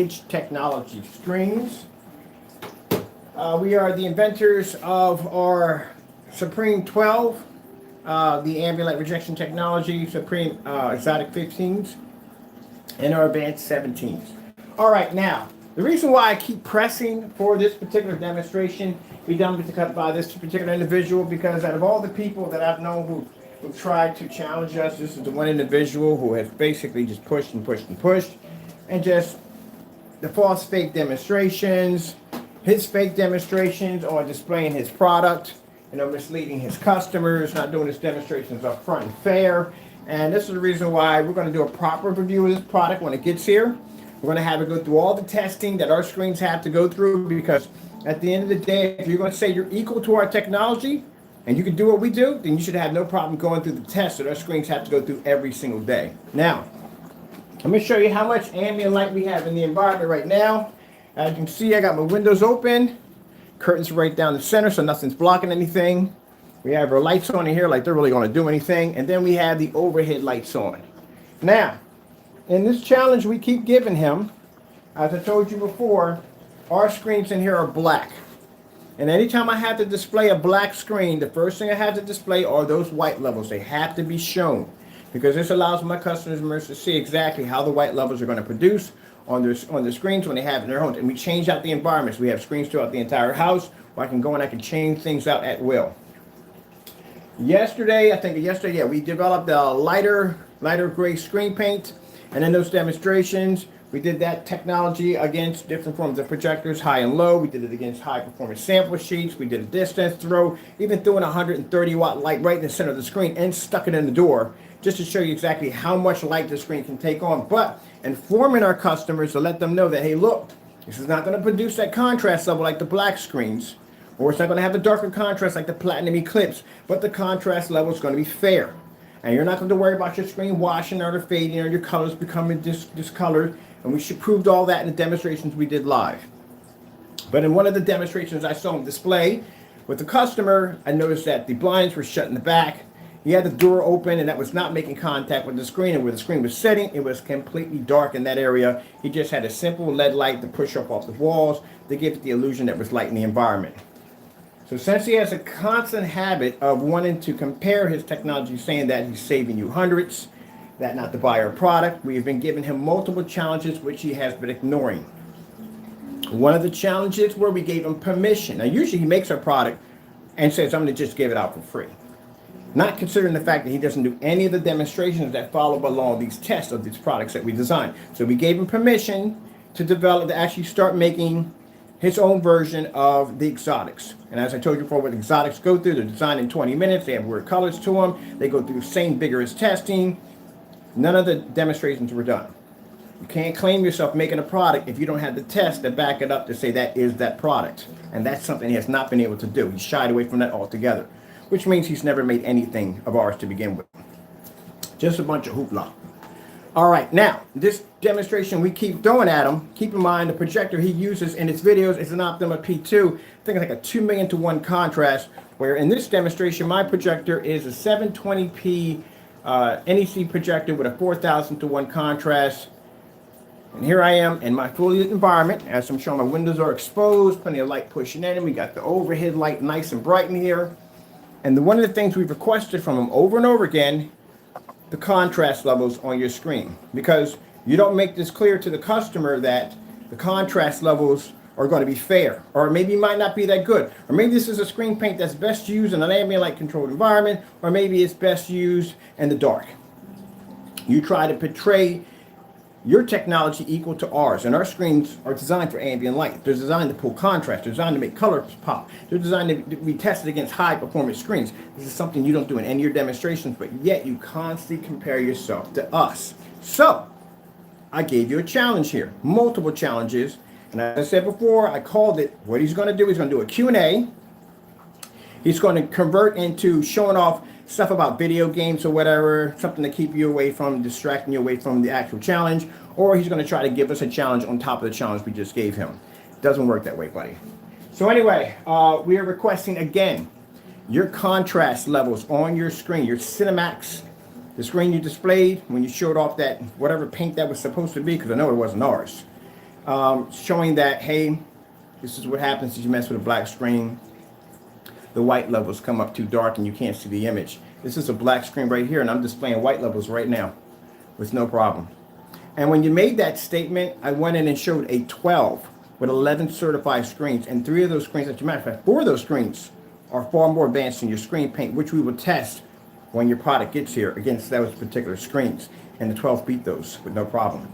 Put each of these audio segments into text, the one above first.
Technology screens. We are the inventors of our Supreme 12, the ambient light rejection technology, Supreme Exotic 15s, and our Advanced 17s. All right, now, the reason why I keep pressing for this particular demonstration be done by this particular individual, because out of all the people that I've known who tried to challenge us, this is the one individual who has basically just pushed and pushed and pushed, and just the false fake demonstrations, his fake demonstrations on displaying his product, misleading his customers, not doing his demonstrations up front and fair. And this is the reason why we're going to do a proper review of this product when it gets here. We're going to have it go through all the testing that our screens have to go through, because at the end of the day, if you're going to say you're equal to our technology and you can do what we do, then you should have no problem going through the tests that our screens have to go through every single day. Now, let me show you how much ambient light we have in the environment right now. As you can see, I got my windows open, curtains right down the center, so nothing's blocking anything. We have our lights on in here like they're really going to do anything, and then we have the overhead lights on. Now, in this challenge we keep giving him, as I told you before, our screens in here are black. And anytime I have to display a black screen, the first thing I have to display are those white levels. They have to be shown, because this allows my customers to see exactly how the white levels are going to produce on their screens when they have it in their homes. And we change out the environments. We have screens throughout the entire house where I can go and I can change things out at will. Yesterday, we developed a lighter gray screen paint. And in those demonstrations, we did that technology against different forms of projectors, high and low. We did it against high performance sample sheets. We did a distance throw, even threw in a 130 watt light right in the center of the screen and stuck it in the door, just to show you exactly how much light the screen can take on, but informing our customers to let them know that, hey, look, this is not going to produce that contrast level like the black screens, or it's not going to have the darker contrast like the Platinum Eclipse, but the contrast level is going to be fair. And you're not going to worry about your screen washing or fading or your colors becoming discolored, and we proved all that in the demonstrations we did live. But in one of the demonstrations I saw him display with the customer, I noticed that the blinds were shut in the back. He had the door open, and that was not making contact with the screen, and where the screen was sitting, it was completely dark in that area. He just had a simple LED light to push up off the walls to give it the illusion that was light in the environment. So since he has a constant habit of wanting to compare his technology, saying that he's saving you hundreds, that not to buy our product, we've been giving him multiple challenges which he has been ignoring. One of the challenges where we gave him permission. Now usually he makes our product and says, I'm going to just give it out for free. Not considering the fact that he doesn't do any of the demonstrations that follow along these tests of these products that we designed. So we gave him permission to actually start making his own version of the exotics. And as I told you before, what exotics go through, they're designed in 20 minutes. They have weird colors to them. They go through the same vigorous testing. None of the demonstrations were done. You can't claim yourself making a product if you don't have the tests to back it up to say that is that product. And that's something he has not been able to do. He shied away from that altogether, which means he's never made anything of ours to begin with. Just a bunch of hoopla. All right, now, this demonstration we keep throwing at him, keep in mind the projector he uses in his videos is an Optima P2. I think it's like a 2 million to 1 contrast, where in this demonstration, my projector is a 720p NEC projector with a 4,000 to 1 contrast. And here I am in my fully lit environment. As I'm showing, my windows are exposed, plenty of light pushing in, and we got the overhead light nice and bright in here. And one of the things we've requested from him over and over again, the contrast levels on your screen, because you don't make this clear to the customer that the contrast levels are going to be fair, or maybe it might not be that good, or maybe this is a screen paint that's best used in an ambient light controlled environment, or maybe it's best used in the dark. You try to portray your technology equal to ours, and our screens are designed for ambient light. They're designed to pull contrast. They're designed to make colors pop. They're designed to be tested against high performance screens. This is something you don't do in any of your demonstrations, but yet you constantly compare yourself to us. So I gave you a challenge here, multiple challenges. And as I said before, I called it, what he's going to do, he's going to do a Q&A. He's going to convert into showing off stuff about video games or whatever, something to keep you away from, distracting you away from the actual challenge, or he's going to try to give us a challenge on top of the challenge we just gave him. Doesn't work that way, buddy. So anyway, we are requesting again your contrast levels on your screen, your Cinemax, the screen you displayed when you showed off that whatever paint that was supposed to be, because I know it wasn't ours. showing that, hey, this is what happens if you mess with a black screen. The white levels come up too dark and you can't see the image. This is a black screen right here, and I'm displaying white levels right now with no problem. And when you made that statement, I went in and showed a 12 with 11 certified screens, and 3 of those screens, as a matter of fact, 4 of those screens are far more advanced than your screen paint, which we will test when your product gets here against those particular screens. And the 12 beat those with no problem.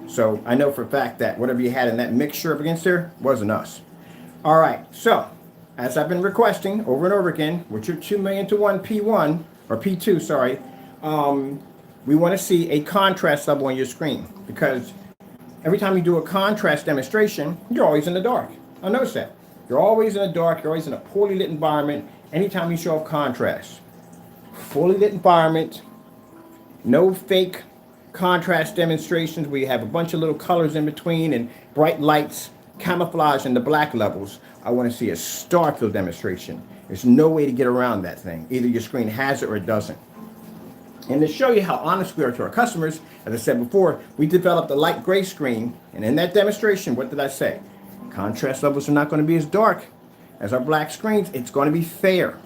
So I know for a fact that whatever you had in that mixture up against there wasn't us. All right, so as I've been requesting over and over again, with your 2,000,000-to-1 P1, or P2, sorry, we want to see a contrast level on your screen, because every time you do a contrast demonstration, you're always in the dark. I notice that. You're always in the dark, you're always in a poorly lit environment anytime you show up contrast. Fully lit environment, no fake contrast demonstrations where you have a bunch of little colors in between and bright lights, camouflage in the black levels. I want to see a star field demonstration. There's no way to get around that thing. Either your screen has it or it doesn't. And to show you how honest we are to our customers, as I said before, we developed a light gray screen. And in that demonstration, what did I say? Contrast levels are not going to be as dark as our black screens. It's going to be fair.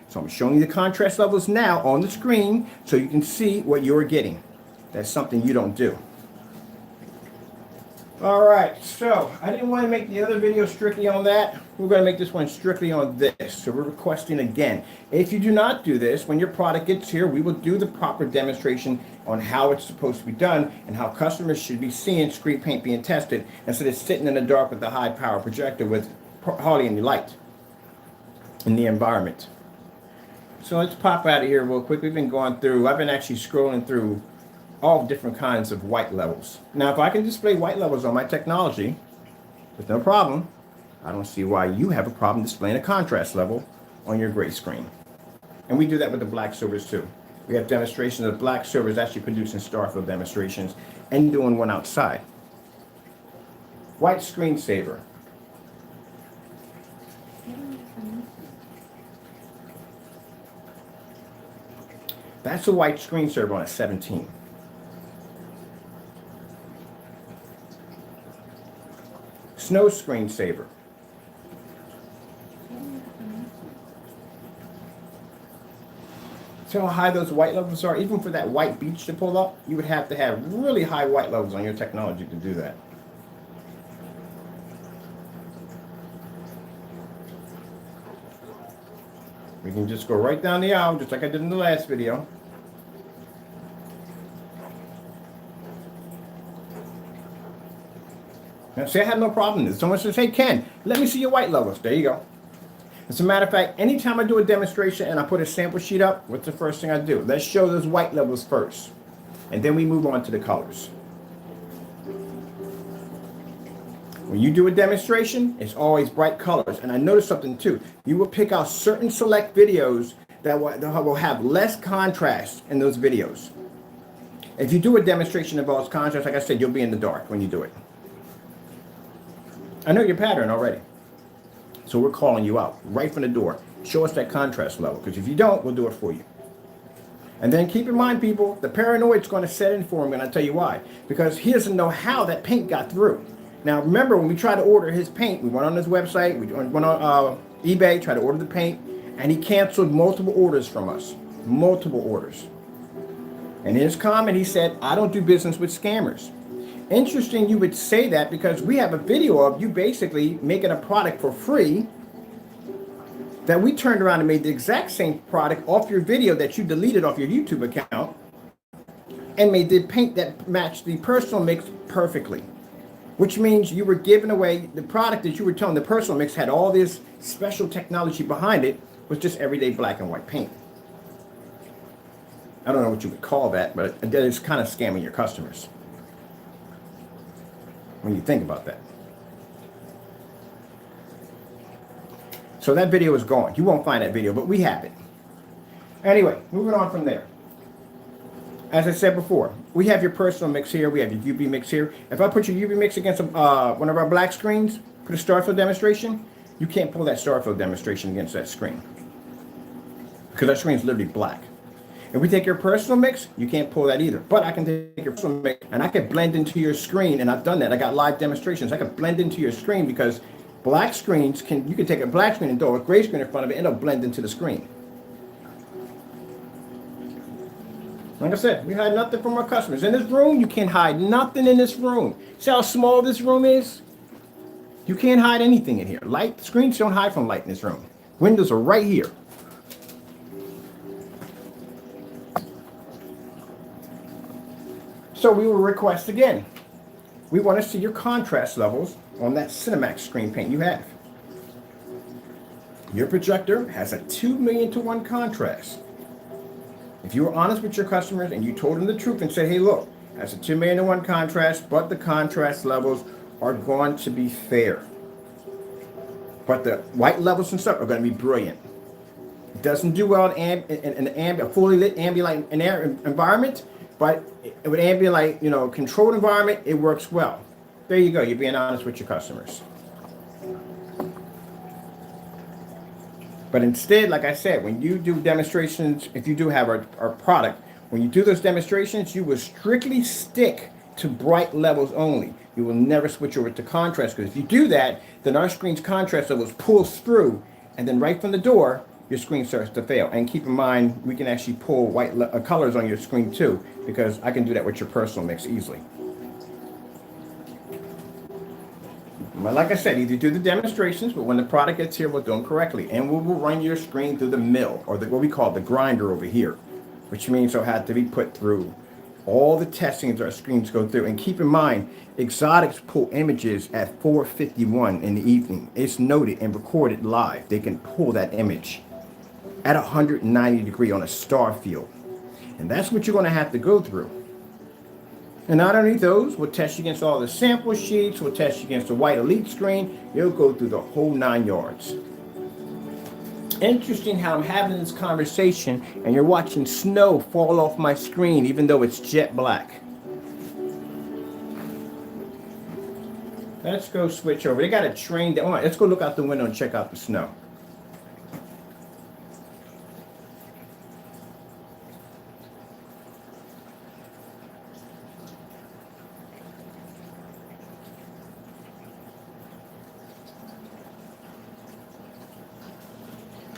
So I'm showing you the contrast levels now on the screen so you can see what you're getting. That's something you don't do. All right, so I didn't want to make the other video strictly on that. We're going to make this one strictly on this. So we're requesting again, if you do not do this, when your product gets here, we will do the proper demonstration on how it's supposed to be done and how customers should be seeing screen paint being tested instead of sitting in the dark with the high power projector with hardly any light in the environment. So let's pop out of here real quick. We've been going through, I've been actually scrolling through all different kinds of white levels. Now, if I can display white levels on my technology with no problem, I don't see why you have a problem displaying a contrast level on your gray screen. And we do that with the black silvers too. We have demonstrations of black silvers actually producing star field demonstrations and doing one outside. White screensaver. That's a white screensaver on a 17. Snow screensaver. See how high those white levels are? Even for that white beach to pull up, you would have to have really high white levels on your technology to do that. We can just go right down the aisle, just like I did in the last video. Now, see, I have no problem with this. Someone says, hey, Ken, let me see your white levels. There you go. As a matter of fact, anytime I do a demonstration and I put a sample sheet up, what's the first thing I do? Let's show those white levels first. And then we move on to the colors. When you do a demonstration, it's always bright colors. And I noticed something too. You will pick out certain select videos that will have less contrast in those videos. If you do a demonstration that involves contrast, like I said, you'll be in the dark when you do it. I know your pattern already. So we're calling you out right from the door. Show us that contrast level, because if you don't, we'll do it for you. And then keep in mind, people, the paranoid's going to set in for him, and I'll tell you why. Because he doesn't know how that paint got through. Now, remember, when we tried to order his paint, we went on his website, we went on eBay, tried to order the paint, and he canceled multiple orders from us. Multiple orders. And in his comment, he said, I don't do business with scammers. Interesting you would say that, because we have a video of you basically making a product for free that we turned around and made the exact same product off your video that you deleted off your YouTube account and made the paint that matched the personal mix perfectly. Which means you were giving away the product that you were telling the personal mix had all this special technology behind it, was just everyday black and white paint. I don't know what you would call that, but it's kind of scamming your customers when you think about that. So that video is gone. You won't find that video, but we have it. Anyway, moving on from there. As I said before, we have your personal mix here. We have your UV mix here. If I put your UV mix against one of our black screens, put a star field demonstration, you can't pull that star field demonstration against that screen, because that screen is literally black. If we take your personal mix, you can't pull that either. But I can take your personal mix and I can blend into your screen, and I've done that. I got live demonstrations. I can blend into your screen because black screens you can take a black screen and throw a gray screen in front of it and it'll blend into the screen. Like I said, we hide nothing from our customers. In this room, you can't hide nothing in this room. See how small this room is? You can't hide anything in here. Light screens don't hide from light in this room. Windows are right here. So we will request again. We want to see your contrast levels on that Cinemax screen paint you have. Your projector has a 2 million to 1 contrast. If you were honest with your customers and you told them the truth and said, hey, look, that's a 2 million to 1 contrast, but the contrast levels are going to be fair. But the white levels and stuff are going to be brilliant. It doesn't do well in a fully lit ambient environment, but with ambient light, controlled environment, it works well. There you go. You're being honest with your customers. But instead, like I said, when you do demonstrations, if you do have our product, when you do those demonstrations, you will strictly stick to bright levels only. You will never switch over to contrast, because if you do that, then our screen's contrast levels pulls through, and then right from the door, your screen starts to fail. And keep in mind, we can actually pull white colors on your screen too, because I can do that with your personal mix easily. But like I said, either do the demonstrations, but when the product gets here, we'll do them correctly. And we will run your screen through the mill, or what we call the grinder over here, which means it'll have to be put through all the testings our screens go through. And keep in mind, exotics pull images at 4:51 in the evening. It's noted and recorded live. They can pull that image at 190 degrees on a star field. And that's what you're going to have to go through. And not only those, we'll test you against all the sample sheets, we'll test you against the white elite screen. You'll go through the whole 9 yards. Interesting how I'm having this conversation and you're watching snow fall off my screen even though it's jet black. Let's go switch over. They got a train down. Let's go look out the window and check out the snow.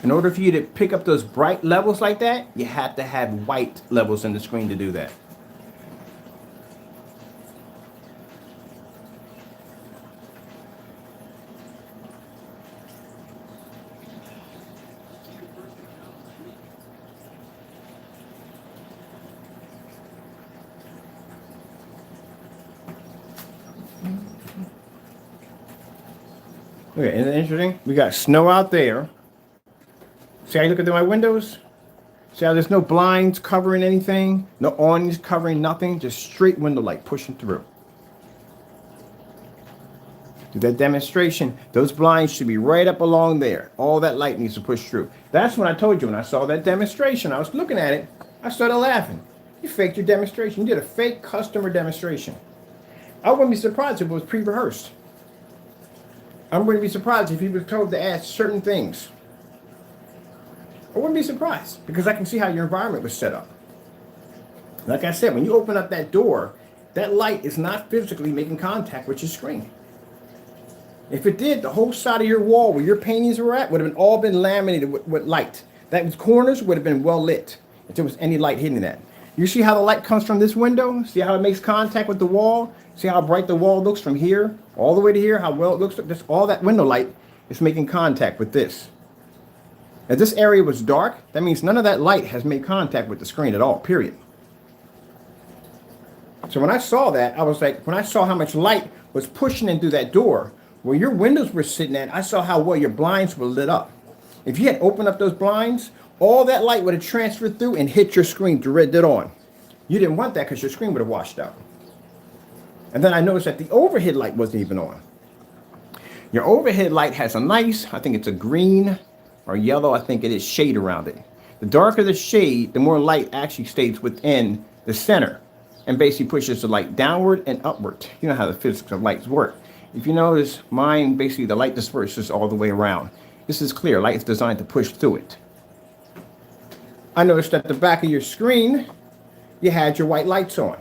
In order for you to pick up those bright levels like that, you have to have white levels in the screen to do that. Okay, isn't it interesting? We got snow out there. See how you look at my windows? See how there's no blinds covering anything? No awnings covering nothing? Just straight window light pushing through. Do that demonstration. Those blinds should be right up along there. All that light needs to push through. That's when I told you, when I saw that demonstration, I was looking at it, I started laughing. You faked your demonstration. You did a fake customer demonstration. I wouldn't be surprised if it was pre-rehearsed. I wouldn't be surprised if you were told to add certain things. I wouldn't be surprised, because I can see how your environment was set up. Like I said, when you open up that door, that light is not physically making contact with your screen. If it did, the whole side of your wall where your paintings were at would have all been laminated with light. That corners would have been well lit if there was any light hitting that. You see how the light comes from this window? See how it makes contact with the wall? See how bright the wall looks from here all the way to here? How well it looks? Just all that window light is making contact with this. If this area was dark, that means none of that light has made contact with the screen at all, period. So when I saw that, I was like, when I saw how much light was pushing in through that door, where your windows were sitting at, I saw how well your blinds were lit up. If you had opened up those blinds, all that light would have transferred through and hit your screen dead on. You didn't want that because your screen would have washed out. And then I noticed that the overhead light wasn't even on. Your overhead light has a nice, I think it's a green or yellow, I think it is, shade around it. The darker the shade, the more light actually stays within the center and basically pushes the light downward and upward. You know how the physics of lights work. If you notice, mine, basically the light disperses all the way around. This is clear. Light is designed to push through it. I noticed at the back of your screen, you had your white lights on.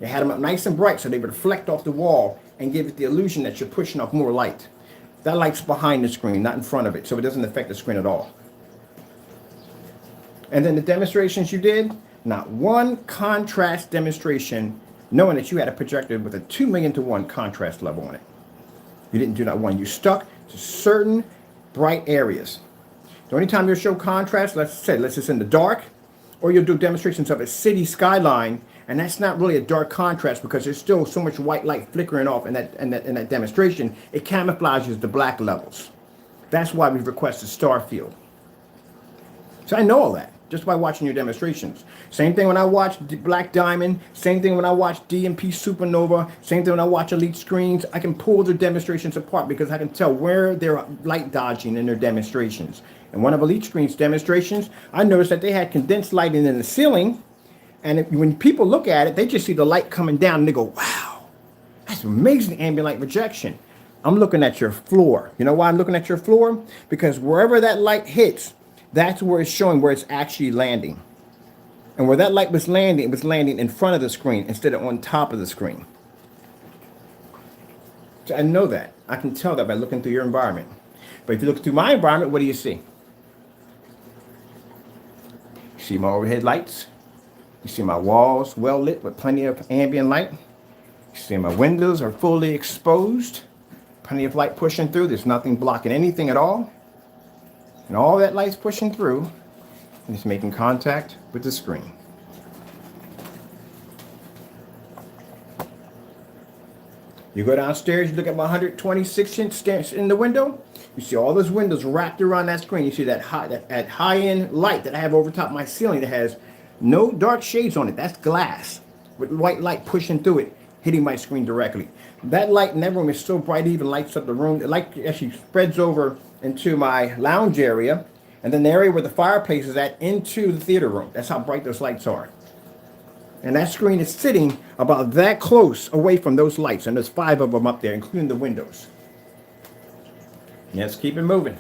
You had them up nice and bright so they would reflect off the wall and give it the illusion that you're pushing off more light. That light's behind the screen, not in front of it, so it doesn't affect the screen at all. And then the demonstrations you did, not one contrast demonstration, knowing that you had a projector with a 2,000,000 to 1 contrast level on it. You didn't do not one. You stuck to certain bright areas. The only time you'll show contrast, let's say, unless it's in the dark, or you'll do demonstrations of a city skyline, and that's not really a dark contrast because there's still so much white light flickering off in that demonstration, it camouflages the black levels. That's why we requested star field. So I know all that just by watching your demonstrations. Same thing when I watch Black Diamond, same thing when I watch DMP Supernova, same thing when I watch Elite Screens. I can pull their demonstrations apart because I can tell where they're light dodging in their demonstrations. And one of Elite Screens demonstrations, I noticed that they had condensed lighting in the ceiling, and when people look at it, they just see the light coming down and they go, wow, that's amazing ambient light projection. I'm looking at your floor. You know why I'm looking at your floor? Because wherever that light hits, that's where it's showing where it's actually landing. And where that light was landing, it was landing in front of the screen instead of on top of the screen. So I know that. I can tell that by looking through your environment. But if you look through my environment, what do you see? You see my overhead lights. You see my walls well lit with plenty of ambient light. You see my windows are fully exposed. Plenty of light pushing through. There's nothing blocking anything at all. And all that light's pushing through and it's making contact with the screen. You go downstairs, you look at my 126-inch stance in the window, you see all those windows wrapped around that screen. You see that high-end light that I have over top my ceiling that has no dark shades on it. That's glass with white light pushing through it, hitting my screen directly. That light in that room is so bright it even lights up the room. The light actually spreads over into my lounge area, and then the area where the fireplace is at into the theater room. That's how bright those lights are. And that screen is sitting about that close away from those lights, and there's 5 of them up there, including the windows. Let's keep it moving.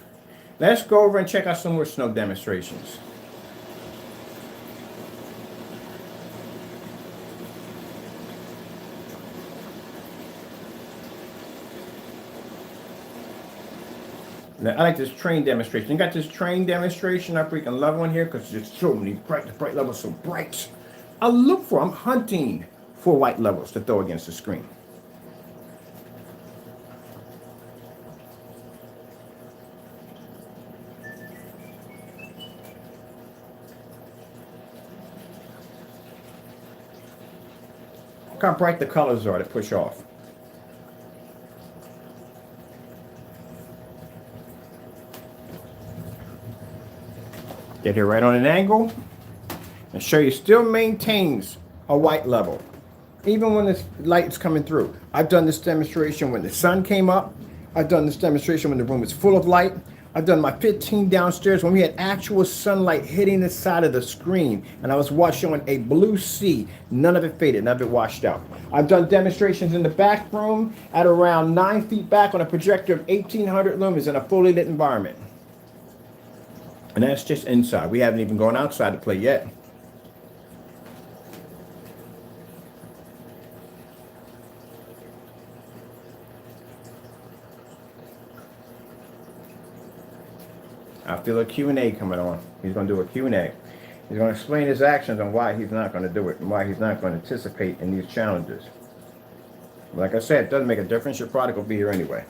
Let's go over and check out some more snow demonstrations. Now, I like this train demonstration. You got this train demonstration. I freaking love one here because there's so many bright. The bright levels so bright. I'm hunting for white levels to throw against the screen. Look how bright the colors are to push off. Get here right on an angle and show you still maintains a white level even when this light is coming through. I've done this demonstration when the sun came up. I've done this demonstration when the room was full of light. I've done my 15 downstairs when we had actual sunlight hitting the side of the screen and I was showing a blue sea. None of it faded, none of it washed out. I've done demonstrations in the back room at around 9 feet back on a projector of 1800 lumens in a fully lit environment. And that's just inside. We haven't even gone outside to play yet. I feel a Q&A coming on. He's going to do a Q&A. He's going to explain his actions on why he's not going to do it and why he's not going to participate in these challenges. Like I said, it doesn't make a difference. Your product will be here anyway.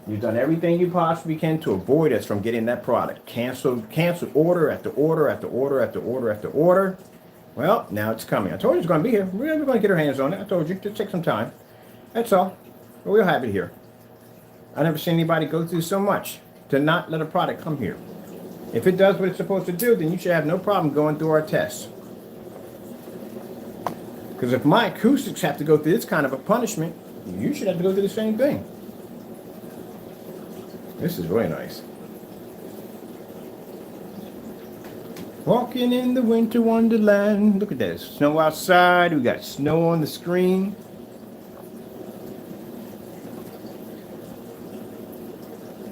You've done everything you possibly can to avoid us from getting that product. Canceled order after order after order after order after order. Well, now it's coming. I told you it's going to be here. We're going to get our hands on it. I told you. Just take some time. That's all. But we'll have it here. I've never seen anybody go through so much to not let a product come here. If it does what it's supposed to do, then you should have no problem going through our tests. Because if my acoustics have to go through this kind of a punishment, you should have to go through the same thing. This is really nice. Walking in the winter wonderland. Look at this. Snow outside. We got snow on the screen.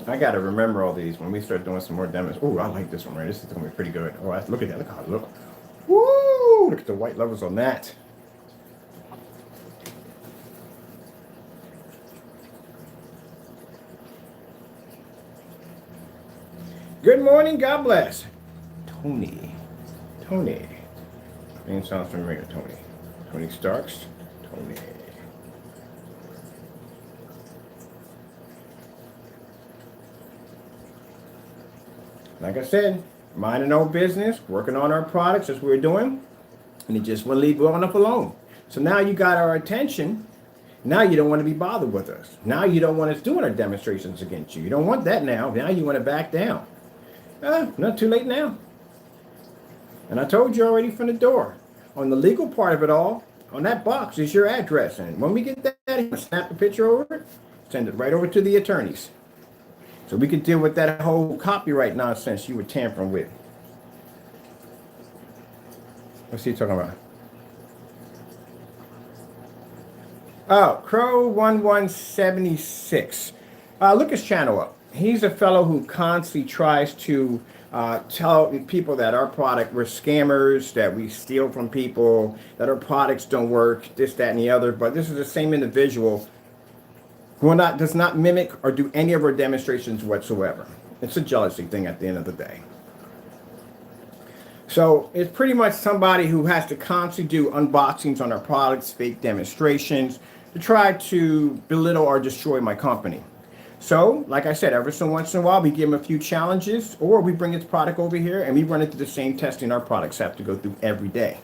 I got to remember all these when we start doing some more demos. Oh, I like this one, right? This is going to be pretty good. Oh, look at that. Look how it looks. Woo! Look at the white levels on that. Good morning. God bless. Tony. Name sounds familiar. Tony Starks. Tony. Like I said, minding our business, working on our products as we're doing, and he just wouldn't leave well enough alone. So now you got our attention. Now you don't want to be bothered with us. Now you don't want us doing our demonstrations against you. You don't want that now. Now you want to back down. Not too late now. And I told you already from the door. On the legal part of it all, on that box is your address. And when we get that, you snap a picture over it, send it right over to the attorneys. So we could deal with that whole copyright nonsense you were tampering with. What's he talking about? Oh, CROW1176. Look his channel up. He's a fellow who constantly tries to tell people that our product, we're scammers, that we steal from people, that our products don't work, this, that, and the other. But this is the same individual who does not mimic or do any of our demonstrations whatsoever. It's a jealousy thing at the end of the day. So it's pretty much somebody who has to constantly do unboxings on our products, fake demonstrations, to try to belittle or destroy my company. So, like I said, every so once in a while, we give him a few challenges, or we bring his product over here and we run into the same testing our products have to go through every day.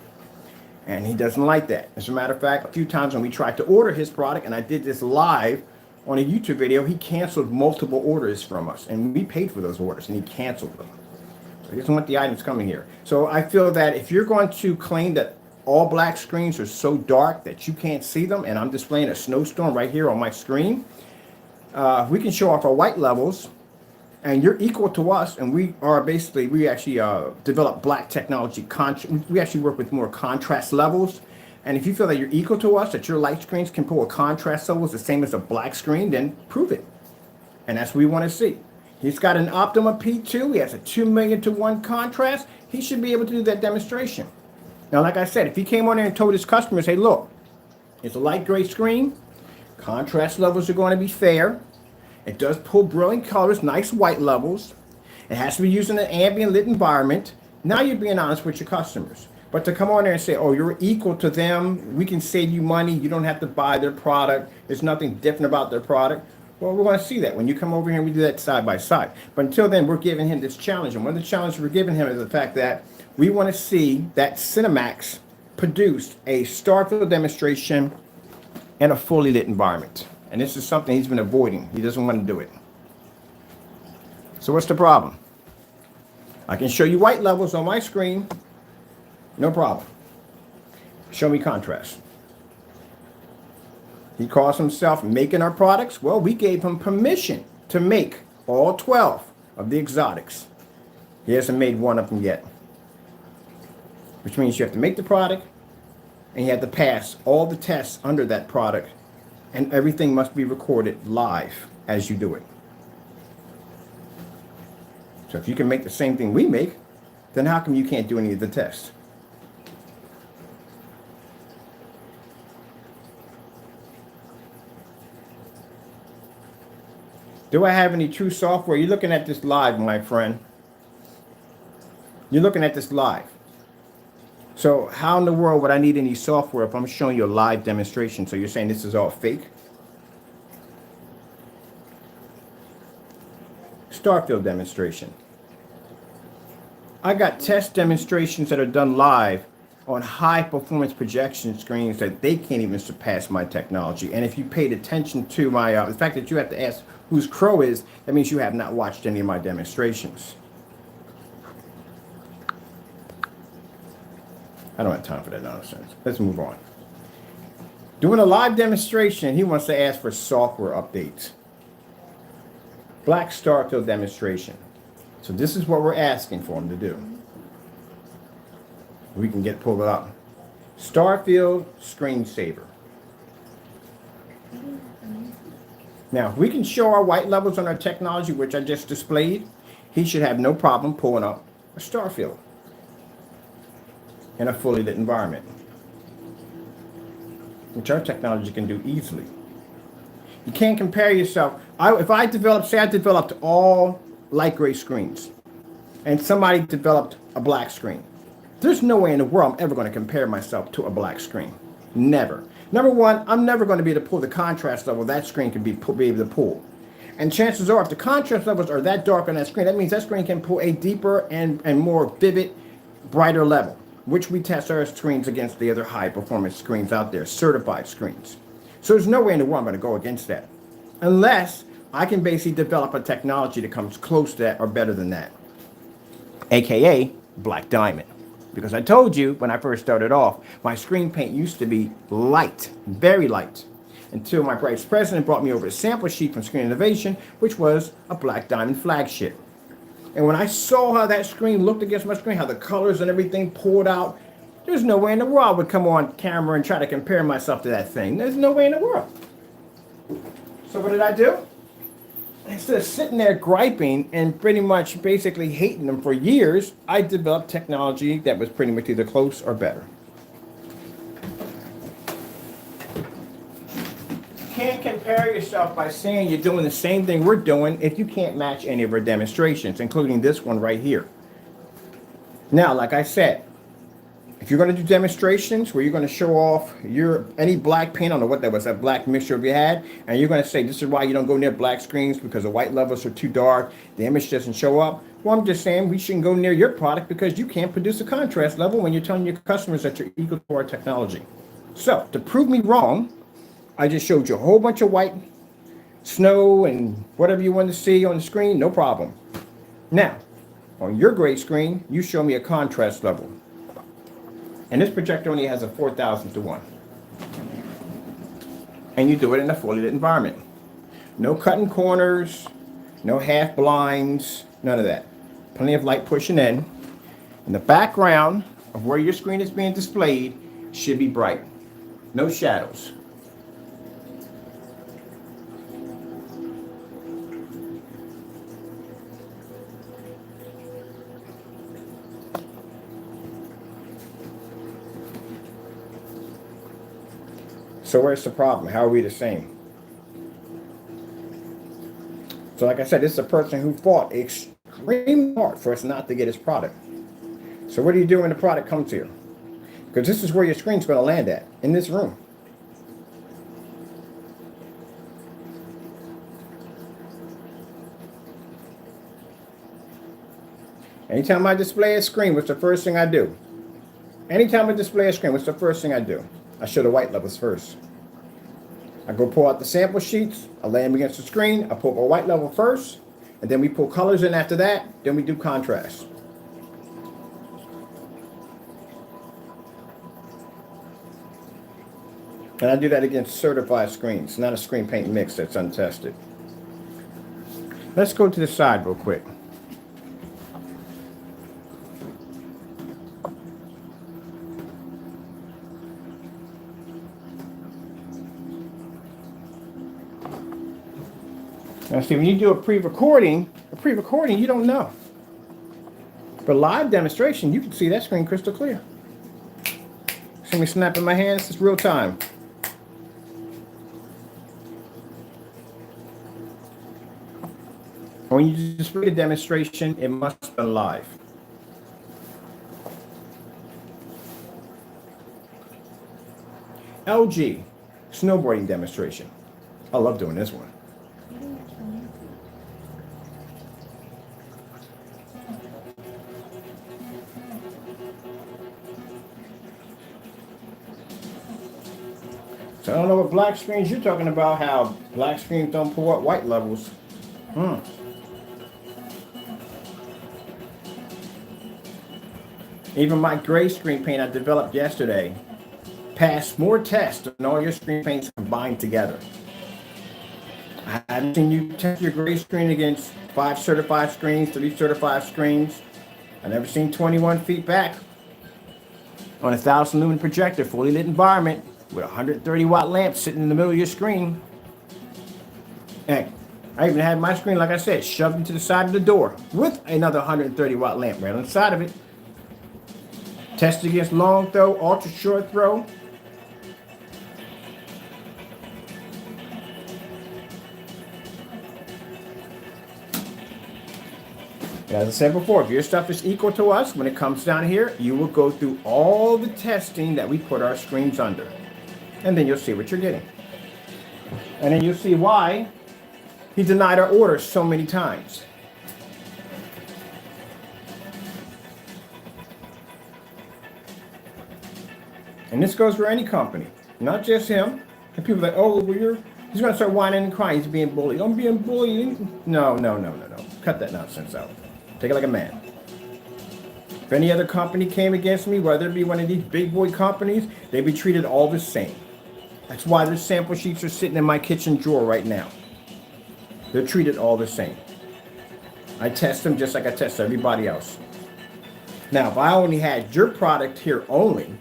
And he doesn't like that. As a matter of fact, a few times when we tried to order his product, and I did this live on a YouTube video, he canceled multiple orders from us, and we paid for those orders, and he canceled them. So he doesn't want the items coming here. So I feel that if you're going to claim that all black screens are so dark that you can't see them, and I'm displaying a snowstorm right here on my screen, we can show off our white levels, and you're equal to us, and we actually develop black technology. We actually work with more contrast levels. And if you feel that you're equal to us, that your light screens can pull a contrast levels the same as a black screen, then prove it. And that's what we want to see. He's got an Optima P2. He has a 2,000,000 to 1 contrast. He should be able to do that demonstration. Now, like I said, if he came on there and told his customers, hey, look, it's a light gray screen. Contrast levels are going to be fair. It does pull brilliant colors, nice white levels. It has to be used in an ambient lit environment. Now you're being honest with your customers. But to come on there and say, oh, you're equal to them, we can save you money, you don't have to buy their product, there's nothing different about their product. Well, we're going to see that when you come over here and we do that side by side. But until then, we're giving him this challenge. And one of the challenges we're giving him is the fact that we want to see that Cinemax produce a Starfield demonstration in a fully lit environment. And this is something he's been avoiding. He doesn't want to do it. So what's the problem? I can show you white levels on my screen. No problem. Show me contrast. He calls himself making our products. Well, we gave him permission to make all 12 of the exotics. He hasn't made one of them yet. Which means you have to make the product and you have to pass all the tests under that product, and everything must be recorded live as you do it. So if you can make the same thing we make, then how come you can't do any of the tests? Do I have any true software? You're looking at this live, my friend. You're looking at this live. So how in the world would I need any software if I'm showing you a live demonstration? So you're saying this is all fake? Starfield demonstration. I got test demonstrations that are done live on high performance projection screens that they can't even surpass my technology. And if you paid attention to my, the fact that you have to ask whose Crow is, that means you have not watched any of my demonstrations. I don't have time for that nonsense. Let's move on. Doing a live demonstration, he wants to ask for software updates. Black Starfield demonstration. So this is what we're asking for him to do. We can pull it up. Starfield screensaver. Now, if we can show our white levels on our technology, which I just displayed, he should have no problem pulling up a star field in a fully lit environment, which our technology can do easily. You can't compare yourself. If I developed, say I developed all light gray screens and somebody developed a black screen, there's no way in the world I'm ever going to compare myself to a black screen. Never. Number one, I'm never going to be able to pull the contrast level that screen can be able to pull. And chances are, if the contrast levels are that dark on that screen, that means that screen can pull a deeper and more vivid, brighter level, which we test our screens against the other high performance screens out there, certified screens. So there's no way in the world I'm going to go against that, unless I can basically develop a technology that comes close to that or better than that, aka black diamond. Because I told you when I first started off, my screen paint used to be light, very light, until my vice president brought me over a sample sheet from Screen Innovation, which was a black diamond flagship. And when I saw how that screen looked against my screen, how the colors and everything poured out, there's no way in the world I would come on camera and try to compare myself to that thing. There's no way in the world. So what did I do? Instead of sitting there griping and pretty much basically hating them for years, I developed technology that was pretty much either close or better. You can't compare yourself by saying you're doing the same thing we're doing if you can't match any of our demonstrations, including this one right here. Now, like I said, if you're going to do demonstrations where you're going to show off any black paint, I don't know what that was, that black mixture you had, and you're going to say this is why you don't go near black screens because the white levels are too dark, the image doesn't show up. Well, I'm just saying we shouldn't go near your product because you can't produce a contrast level when you're telling your customers that you're equal to our technology. So to prove me wrong, I just showed you a whole bunch of white snow and whatever you want to see on the screen, no problem. Now, on your gray screen, you show me a contrast level. And this projector only has a 4,000 to 1. And you do it in a fully lit environment. No cutting corners, no half blinds, none of that. Plenty of light pushing in. And the background of where your screen is being displayed should be bright. No shadows. So where's the problem? How are we the same? So like I said, this is a person who fought extremely hard for us not to get his product. So what do you do when the product comes here? Because this is where your screen's going to land at, in this room. Anytime I display a screen, what's the first thing I do? Anytime I display a screen, what's the first thing I do? I show the white levels first. I go pull out the sample sheets, I lay them against the screen, I pull a white level first, and then we pull colors in after that, then we do contrast. And I do that against certified screens, not a screen paint mix that's untested. Let's go to the side real quick. Now see, when you do a pre-recording, you don't know. For live demonstration, you can see that screen crystal clear. See me snapping my hands? It's real time. When you display the demonstration, it must be live. LG, snowboarding demonstration. I love doing this one. So I don't know what black screens you're talking about, how black screens don't pull up white levels. Even my gray screen paint I developed yesterday passed more tests than all your screen paints combined together. I haven't seen you test your gray screen against 5 certified screens, 3 certified screens. I've never seen 21 feet back on a 1,000 lumen projector, fully lit environment with a 130 watt lamp sitting in the middle of your screen. And I even had my screen, like I said, shoved into the side of the door with another 130 watt lamp right on the side of it. Tested against long throw, ultra short throw. As I said before, if your stuff is equal to us, when it comes down here, you will go through all the testing that we put our screens under. And then you'll see what you're getting. And then you'll see why he denied our order so many times. And this goes for any company, not just him. And people are like, oh, well, he's going to start whining and crying. He's being bullied. I'm being bullied. No. Cut that nonsense out. Take it like a man. If any other company came against me, whether it be one of these big boy companies, they'd be treated all the same. That's why the sample sheets are sitting in my kitchen drawer right now. They're treated all the same. I test them just like I test everybody else. Now, if I only had your product here only,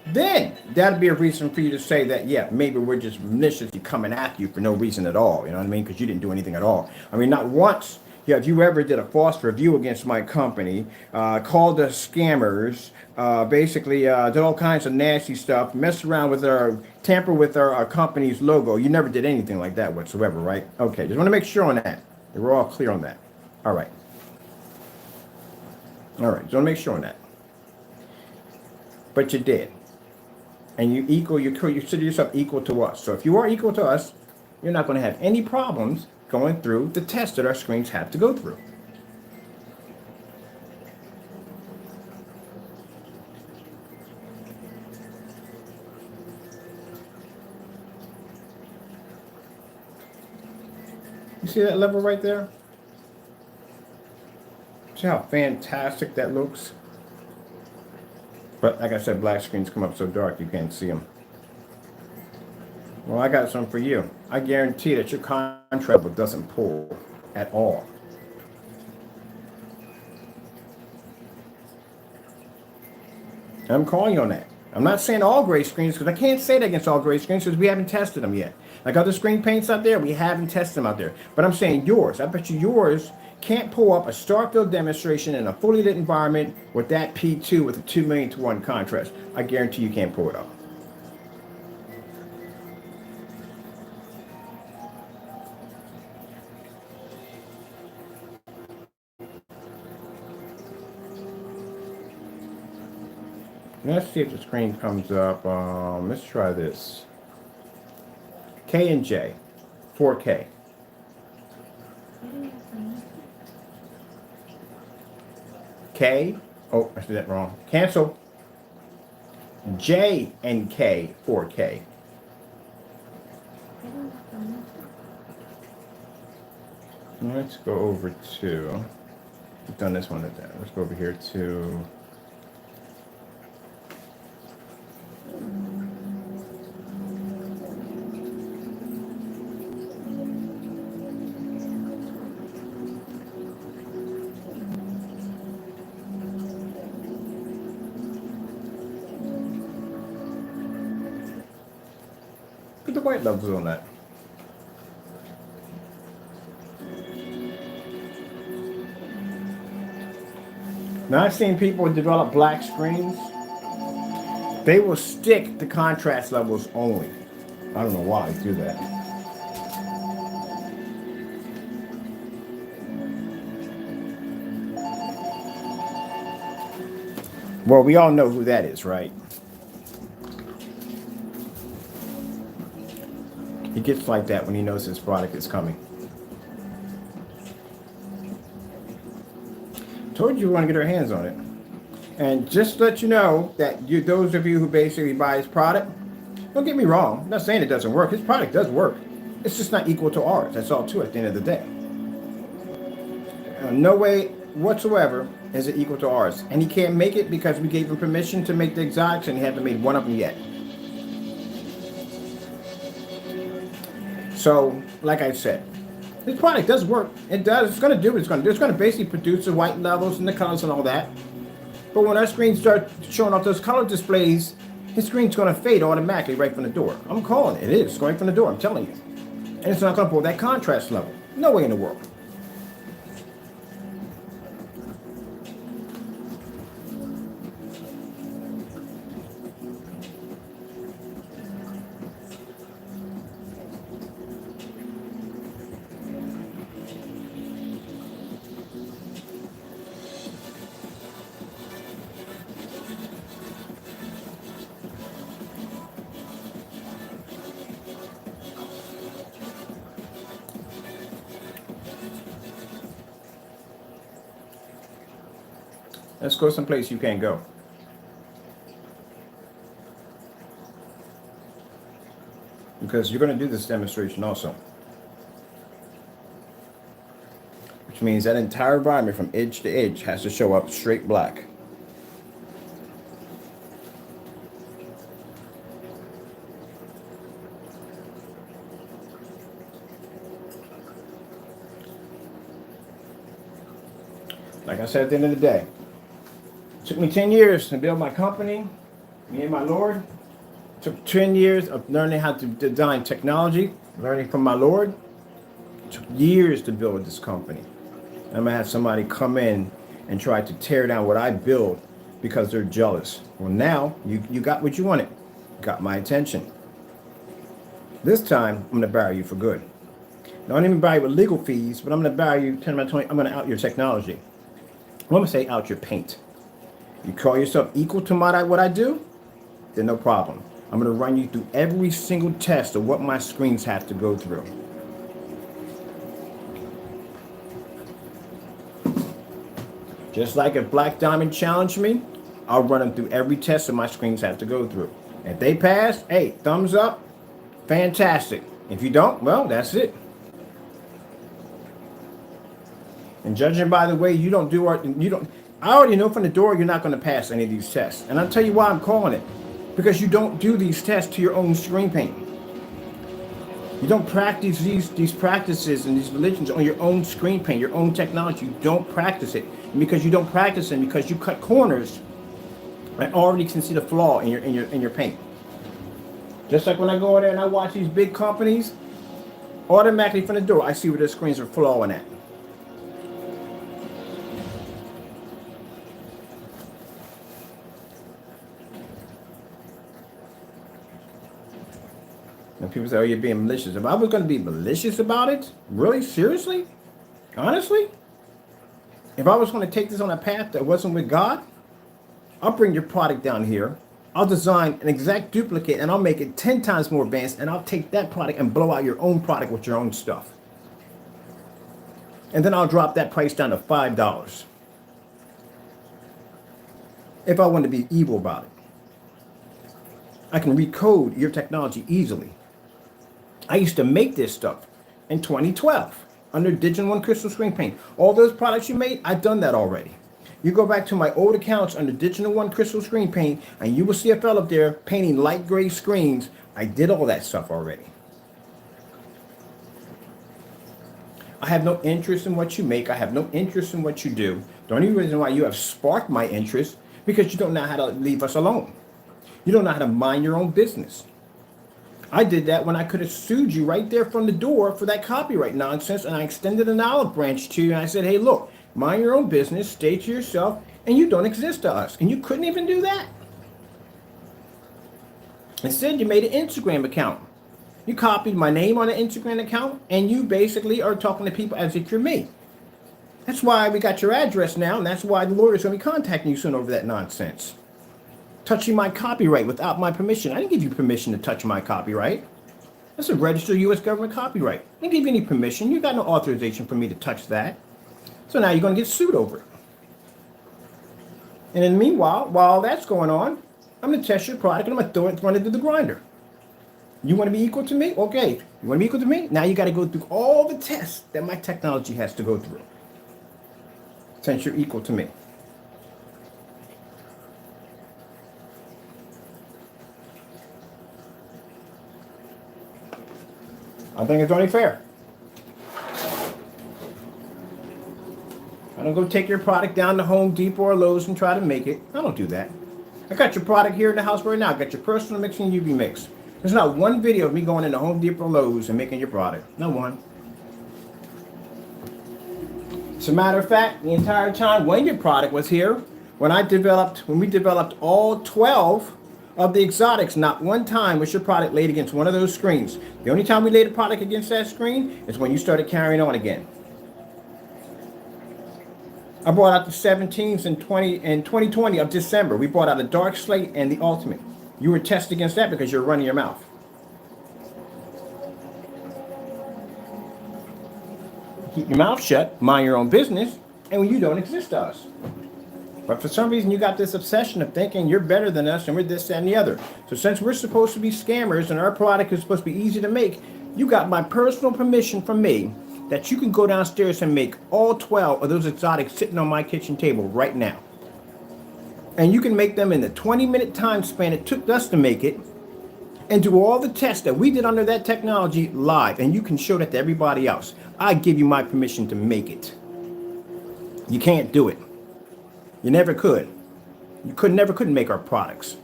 then that'd be a reason for you to say that, yeah, maybe we're just maliciously coming after you for no reason at all. You know what I mean? Because you didn't do anything at all. I mean, not once. Yeah, if you ever did a false review against my company, called us scammers, basically did all kinds of nasty stuff, messed around with tamper with our company's logo. You never did anything like that whatsoever, right? Okay, just want to make sure on that. We're all clear on that. All right, just want to make sure on that. But you did. And you consider yourself equal to us. So if you are equal to us, you're not going to have any problems going through the test that our screens have to go through. You see that level right there? See how fantastic that looks? But like I said, black screens come up so dark you can't see them. Well, I got something for you. I guarantee that your contract level doesn't pull at all. I'm calling you on that. I'm not saying all gray screens, because I can't say that against all gray screens because we haven't tested them yet. Like other screen paints out there, we haven't tested them out there. But I'm saying yours. I bet you yours can't pull up a star field demonstration in a fully lit environment with that P2 with a 2 million to 1 contrast. I guarantee you can't pull it up. Let's see if the screen comes up. Let's try this. K and J, 4K. K, oh, I did that wrong. Cancel. J and K, 4K. Let's go over to, we've done this one. Let's go over here to, put the white levels on that. Now I've seen people develop black screens. They will stick the contrast levels only. I don't know why they do that. Well, we all know who that is, right? He gets like that when he knows his product is coming. Told you we want to get our hands on it. And just to let you know that those of you who basically buy his product, don't get me wrong, I'm not saying it doesn't work. His product does work. It's just not equal to ours. That's all to it at the end of the day. No way whatsoever is it equal to ours. And he can't make it because we gave him permission to make the exotics and he hasn't made one of them yet. So, like I said, this product does work. It does. It's going to do what it's going to do. It's going to basically produce the white levels and the colors and all that. But when our screens start showing off those color displays, his screen's going to fade automatically right from the door. I'm calling it. It is going from the door. I'm telling you. And it's not going to pull that contrast level. No way in the world. Let's go someplace you can't go. Because you're going to do this demonstration also. Which means that entire environment from edge to edge has to show up straight black. Like I said at the end of the day, it took me 10 years to build my company, me and my Lord. It took 10 years of learning how to design technology, learning from my Lord. It took years to build this company. I'm going to have somebody come in and try to tear down what I build because they're jealous. Well, now you got what you wanted. You got my attention. This time, I'm going to bury you for good. Not even bury you with legal fees, but I'm going to bury you 10 by 20. I'm going to out your technology. I'm going to say out your paint. You call yourself equal to what I do, then no problem. I'm going to run you through every single test of what my screens have to go through. Just like if Black Diamond challenged me, I'll run them through every test that my screens have to go through. If they pass, hey, thumbs up, fantastic. If you don't, well, that's it. And judging by the way you don't do art, I already know from the door you're not going to pass any of these tests. And I'll tell you why I'm calling it. Because you don't do these tests to your own screen paint. You don't practice these practices and these religions on your own screen paint, your own technology. You don't practice it. And because you don't practice it, because you cut corners, I already can see the flaw in your paint. Just like when I go in there and I watch these big companies, automatically from the door, I see where their screens are flawing at. And people say, oh, you're being malicious. If I was going to be malicious about it, really, seriously, honestly, if I was going to take this on a path that wasn't with God, I'll bring your product down here. I'll design an exact duplicate and I'll make it 10 times more advanced, and I'll take that product and blow out your own product with your own stuff. And then I'll drop that price down to $5. If I want to be evil about it. I can recode your technology easily. I used to make this stuff in 2012 under Digital One Crystal Screen Paint. All those products you made, I've done that already. You go back to my old accounts under Digital One Crystal Screen Paint, and you will see a fellow up there painting light gray screens. I did all that stuff already. I have no interest in what you make. I have no interest in what you do. The only reason why you have sparked my interest because you don't know how to leave us alone. You don't know how to mind your own business. I did that when I could have sued you right there from the door for that copyright nonsense, and I extended an olive branch to you, and I said, hey, look, mind your own business, stay to yourself, and you don't exist to us. And you couldn't even do that. Instead, you made an Instagram account. You copied my name on an Instagram account, and you basically are talking to people as if you're me. That's why we got your address now, and that's why the lawyer's going to be contacting you soon over that nonsense. Touching my copyright without my permission. I didn't give you permission to touch my copyright. That's a registered U.S. government copyright. I didn't give you any permission. You got no authorization for me to touch that. So now you're going to get sued over it. And in the meanwhile, while that's going on, I'm going to test your product and I'm going to run it through the grinder. You want to be equal to me? Okay. You want to be equal to me? Now you got to go through all the tests that my technology has to go through. Since you're equal to me. I think it's only fair. I don't go take your product down to Home Depot or Lowe's and try to make it. I don't do that. I got your product here in the house right now. I got your personal mix and UV mix. There's not one video of me going into Home Depot, Lowe's, and making your product. Not one. As a matter of fact, the entire time when your product was here, when we developed all 12 of the exotics, not one time was your product laid against one of those screens. The only time we laid a product against that screen is when you started carrying on again. I brought out the 17s in 2020 of December. We brought out a dark slate and the ultimate. You were tested against that because you're running your mouth. Keep your mouth shut, mind your own business, and when you don't exist to us. But for some reason, you got this obsession of thinking you're better than us and we're this, that, and the other. So since we're supposed to be scammers and our product is supposed to be easy to make, you got my personal permission from me that you can go downstairs and make all 12 of those exotics sitting on my kitchen table right now. And you can make them in the 20-minute time span it took us to make it and do all the tests that we did under that technology live. And you can show that to everybody else. I give you my permission to make it. You can't do it. You never could. You never could make our products.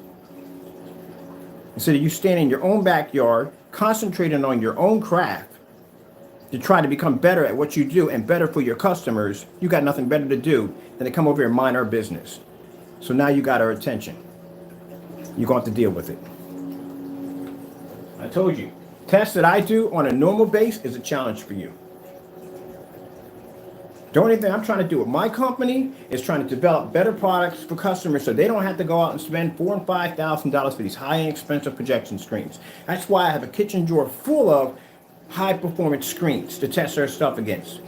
Instead of you standing in your own backyard, concentrating on your own craft to try to become better at what you do and better for your customers, you got nothing better to do than to come over here and mind our business. So now you got our attention. You're going to have to deal with it. I told you, tests that I do on a normal base is a challenge for you. The only thing I'm trying to do with my company is trying to develop better products for customers so they don't have to go out and spend $4,000 and $5,000 for these high-end expensive projection screens. That's why I have a kitchen drawer full of high-performance screens to test our stuff against.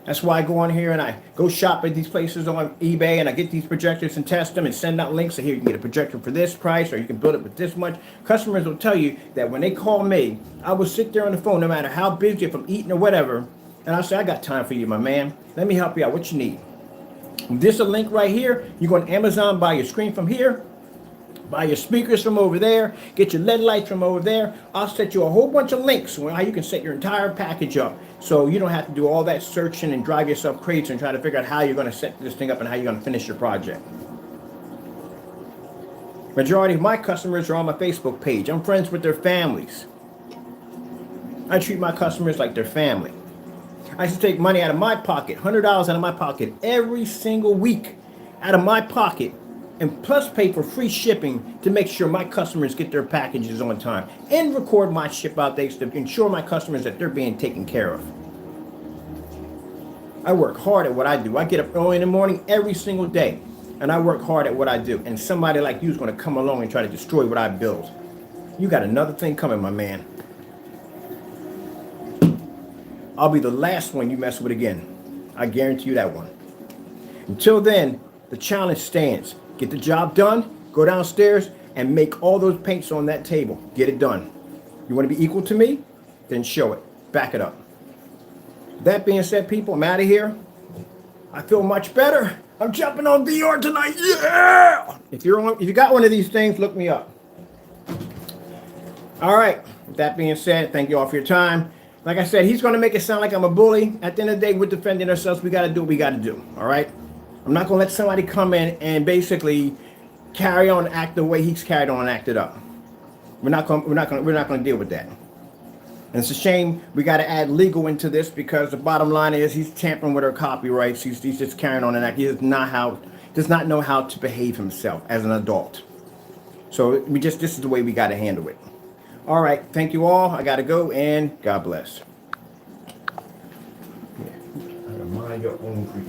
That's why I go on here and I go shop at these places on eBay and I get these projectors and test them and send out links. So here you can get a projector for this price or you can build it with this much. Customers will tell you that when they call me, I will sit there on the phone no matter how busy, if I'm eating or whatever, and I'll say, I got time for you, my man. Let me help you out. What you need? This is a link right here. You go on Amazon, buy your screen from here. Buy your speakers from over there. Get your LED lights from over there. I'll set you a whole bunch of links on how you can set your entire package up so you don't have to do all that searching and drive yourself crazy and try to figure out how you're going to set this thing up and how you're going to finish your project. Majority of my customers are on my Facebook page. I'm friends with their families. I treat my customers like their family. I used to take money out of my pocket, $100 out of my pocket every single week out of my pocket, and plus pay for free shipping to make sure my customers get their packages on time and record my ship out dates to ensure my customers that they're being taken care of. I work hard at what I do. I get up early in the morning every single day and I work hard at what I do. And somebody like you is going to come along and try to destroy what I build. You got another thing coming, my man. I'll be the last one you mess with again. I guarantee you that one. Until then, the challenge stands. Get the job done, go downstairs, and make all those paints on that table. Get it done. You want to be equal to me? Then show it. Back it up. That being said, people, I'm out of here. I feel much better. I'm jumping on VR tonight. Yeah! If you got one of these things, look me up. All right. With that being said, thank you all for your time. Like I said, he's going to make it sound like I'm a bully. At the end of the day, we're defending ourselves. We got to do what we got to do. All right? I'm not going to let somebody come in and basically carry on and act the way he's carried on and acted up. We're not going to deal with that. And it's a shame we got to add legal into this because the bottom line is he's tampering with our copyrights. He's just carrying on and acting. He does not know how to behave himself as an adult. So this is the way we got to handle it. All right. Thank you all. I got to go and God bless. Mind your own freaking